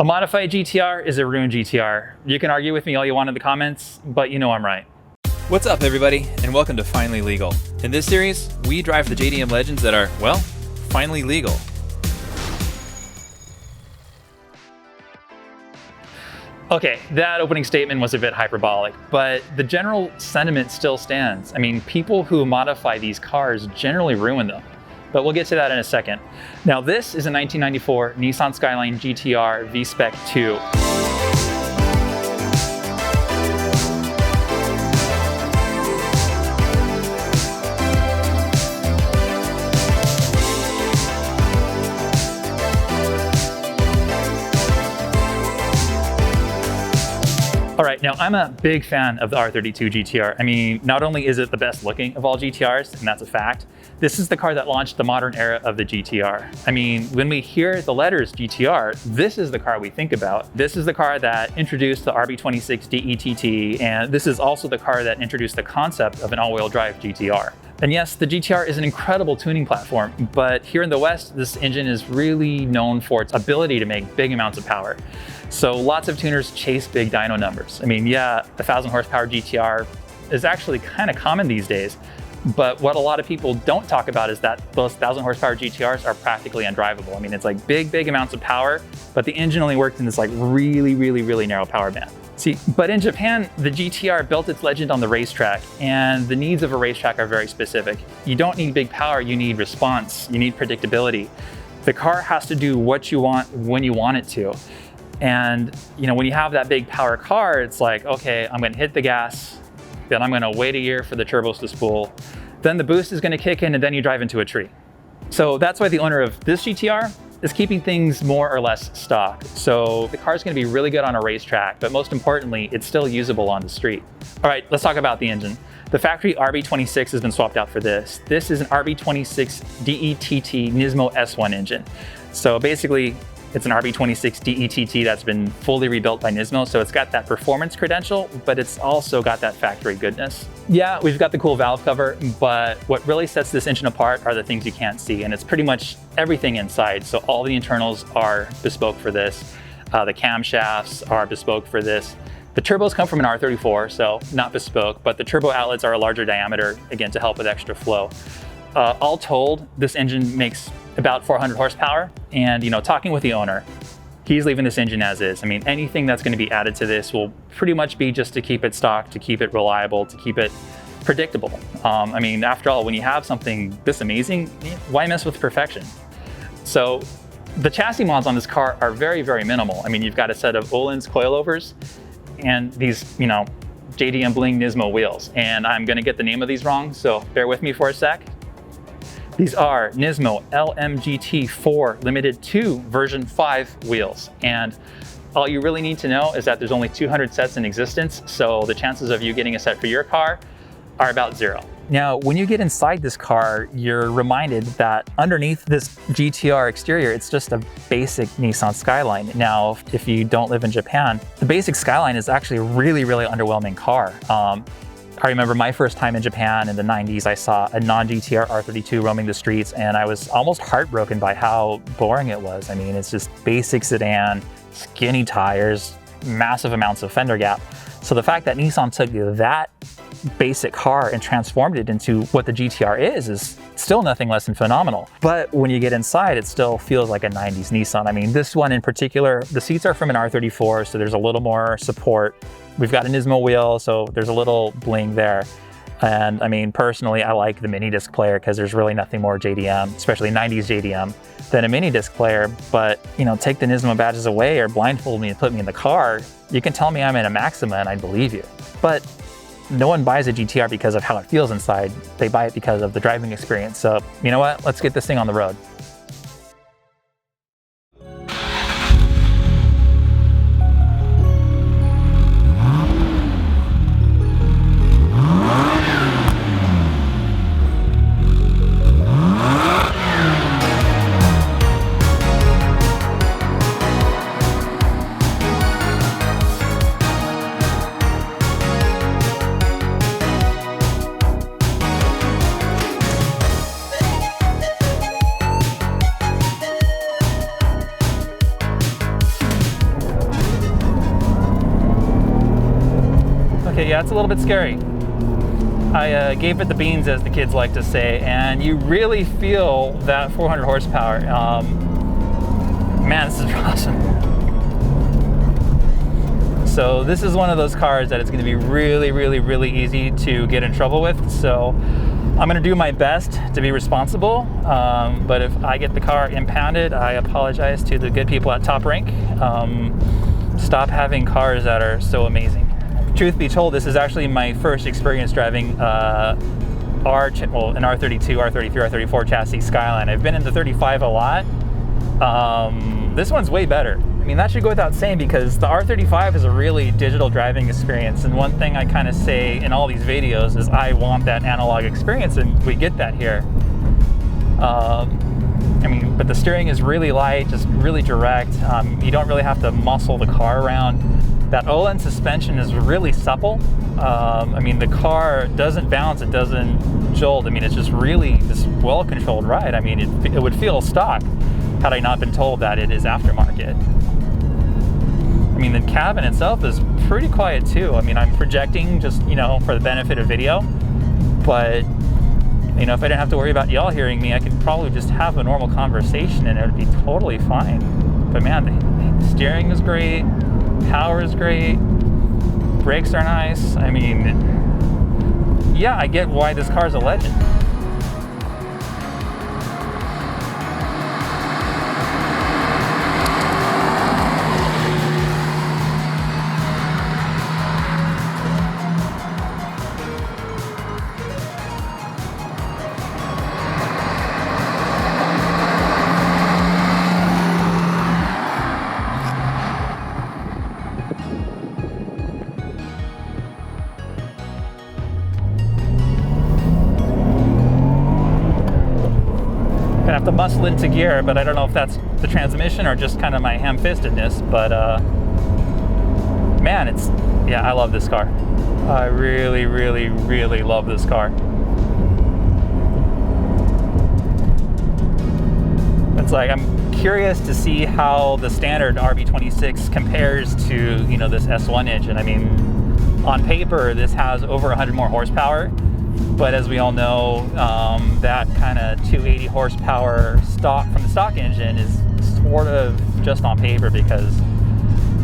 A modified GT-R is a ruined GT-R. You can argue with me all you want in the comments, but you know I'm right. What's up, everybody, and welcome to Finally Legal. In this series, we drive the JDM legends that are, well, finally legal. Okay, that opening statement was a bit hyperbolic, but the general sentiment still stands. I mean, people who modify these cars generally ruin them, but we'll get to that in a second. Now, this is a 1994 Nissan Skyline GT-R V-Spec II. All right, now I'm a big fan of the R32 GT-R. I mean, not only is it the best looking of all GT-Rs, and that's a fact, this is the car that launched the modern era of the GT-R. I mean, when we hear the letters GT-R, this is the car we think about. This is the car that introduced the RB26 DETT, and this is also the car that introduced the concept of an all-wheel drive GT-R. And yes, the GT-R is an incredible tuning platform, but here in the West, this engine is really known for its ability to make big amounts of power. So lots of tuners chase big dyno numbers. I mean, yeah, the 1,000 horsepower GT-R is actually kind of common these days, but what a lot of people don't talk about is that those 1,000 horsepower GT-Rs are practically undrivable. I mean, it's like big amounts of power, but the engine only worked in this like really narrow power band. See, but in Japan, the GT-R built its legend on the racetrack, and the needs of a racetrack are very specific. You don't need big power, you need response, you need predictability. The car has to do what you want when you want it to. And you know, when you have that big power car, it's like, okay, I'm gonna hit the gas, then I'm gonna wait a year for the turbos to spool, then the boost is gonna kick in, and then you drive into a tree. So that's why the owner of this GT-R is keeping things more or less stock. So the car's gonna be really good on a racetrack, but most importantly, it's still usable on the street. All right, let's talk about the engine. The factory RB26 has been swapped out for this. This is an RB26 DETT NISMO S1 engine. So basically, it's an RB26 DETT that's been fully rebuilt by NISMO, so it's got that performance credential, but it's also got that factory goodness. Yeah, we've got the cool valve cover, but what really sets this engine apart are the things you can't see, and it's pretty much everything inside. So all the internals are bespoke for this. The camshafts are bespoke for this. The turbos come from an R34, so not bespoke, but the turbo outlets are a larger diameter, again, to help with extra flow. All told, this engine makes about 400 horsepower, and you know, talking with the owner, he's leaving this engine as is. I mean, anything that's going to be added to this will pretty much be just to keep it stock, to keep it reliable, to keep it predictable. I mean, after all, when you have something this amazing, why mess with perfection? So the chassis mods on this car are very minimal. I mean, you've got a set of Öhlins coilovers and these, you know, JDM Bling NISMO wheels, and I'm going to get the name of these wrong, so bear with me for a sec. These are NISMO LMGT4 Limited 2 version 5 wheels. And all you really need to know is that there's only 200 sets in existence, so the chances of you getting a set for your car are about 0. Now, when you get inside this car, you're reminded that underneath this GT-R exterior, it's just a basic Nissan Skyline. Now, if you don't live in Japan, the basic Skyline is actually a really underwhelming car. I remember my first time in Japan in the 90s, I saw a non-GT-R R32 roaming the streets, and I was almost heartbroken by how boring it was. I mean, it's just basic sedan, skinny tires, massive amounts of fender gap. So the fact that Nissan took that basic car and transformed it into what the GT-R is still nothing less than phenomenal. But when you get inside, it still feels like a 90s Nissan. I mean, this one in particular, the seats are from an R34, so there's a little more support. We've got a NISMO wheel, so there's a little bling there. And I mean, personally, I like the mini disc player because there's really nothing more JDM, especially 90s JDM, than a mini disc player. But, you know, take the NISMO badges away or blindfold me and put me in the car, you can tell me I'm in a Maxima and I'd believe you. But no one buys a GT-R because of how it feels inside. They buy it because of the driving experience. So, you know what? Let's get this thing on the road. Okay, yeah, it's a little bit scary. I gave it the beans, as the kids like to say, and you really feel that 400 horsepower. Man, this is awesome. So this is one of those cars that it's going to be really, really, really easy to get in trouble with. So I'm going to do my best to be responsible. But if I get the car impounded, I apologize to the good people at Top Rank. Stop having cars that are so amazing. Truth be told, this is actually my first experience driving an R32, R33, R34 chassis Skyline. I've been in the 35 a lot. This one's way better. I mean, that should go without saying, because the R35 is a really digital driving experience. And one thing I kind of say in all these videos is I want that analog experience, and we get that here. I mean, but the steering is really light, just really direct. You don't really have to muscle the car around. That Öhlins suspension is really supple. I mean, the car doesn't bounce, it doesn't jolt. I mean, it's just really this well-controlled ride. I mean, it would feel stock had I not been told that it is aftermarket. I mean, the cabin itself is pretty quiet too. I mean, I'm projecting just, you know, for the benefit of video, but you know, if I didn't have to worry about y'all hearing me, I could probably just have a normal conversation and it would be totally fine. But man, the steering is great, power is great, brakes are nice. I mean, yeah, I get why this car is a legend. Gonna have to muscle into gear, but I don't know if that's the transmission or just kind of my ham-fistedness, but man, yeah, I love this car. I really, really, really love this car. It's like, I'm curious to see how the standard RB26 compares to, you know, this S1 engine. I mean, on paper, this has over 100 more horsepower. But as we all know, that kind of 280 horsepower stock from the stock engine is sort of just on paper, because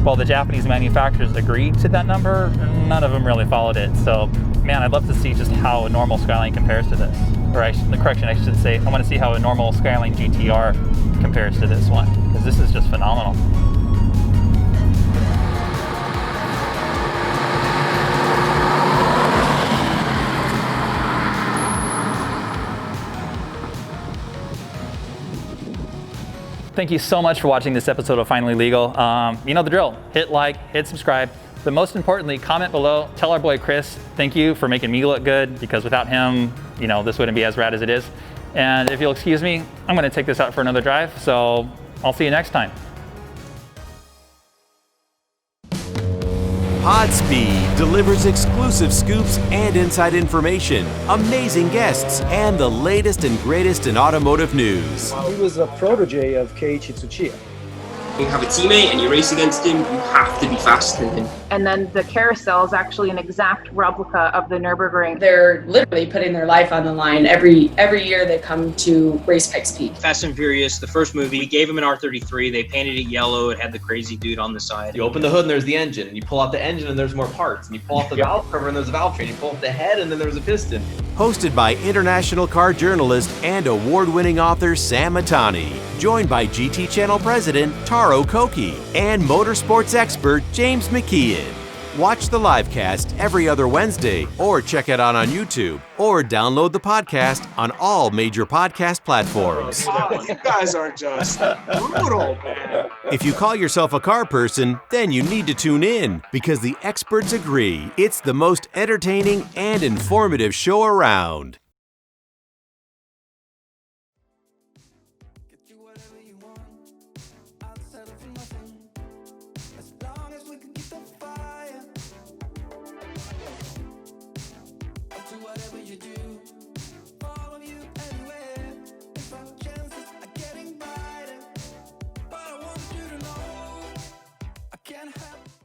while the Japanese manufacturers agreed to that number, none of them really followed it. So, man, I'd love to see just how a normal Skyline compares to this. Or I should say, I want to see how a normal Skyline GT-R compares to this one, because this is just phenomenal. Thank you so much for watching this episode of Finally Legal. You know the drill. Hit like, hit subscribe, but most importantly, comment below. Tell our boy Chris, thank you for making me look good, because without him, you know, this wouldn't be as rad as it is. And if you'll excuse me, I'm gonna take this out for another drive, so I'll see you next time. Podspeed delivers exclusive scoops and inside information, amazing guests, and the latest and greatest in automotive news. He was a protege of Keiichi Tsuchiya. You have a teammate and you race against him, you have to be faster than him. And then the carousel is actually an exact replica of the Nürburgring. They're literally putting their life on the line every year they come to race Pikes Peak. Fast and Furious, the first movie, we gave him an R33, they painted it yellow, it had the crazy dude on the side. You open the hood and there's the engine, and you pull out the engine and there's more parts, and you pull out the valve cover and there's a valve train, you pull out the head and then there's a piston. Hosted by international car journalist and award-winning author Sam Matani. Joined by GTChannel president Taro Koki and motorsports expert James McKeon. Watch the live cast every other Wednesday, or check it out on YouTube, or download the podcast on all major podcast platforms. You guys are just brutal, man. If you call yourself a car person, then you need to tune in, because the experts agree it's the most entertaining and informative show around. Whatever you do, follow you anywhere. If our chances are getting brighter, but I want you to know I can't help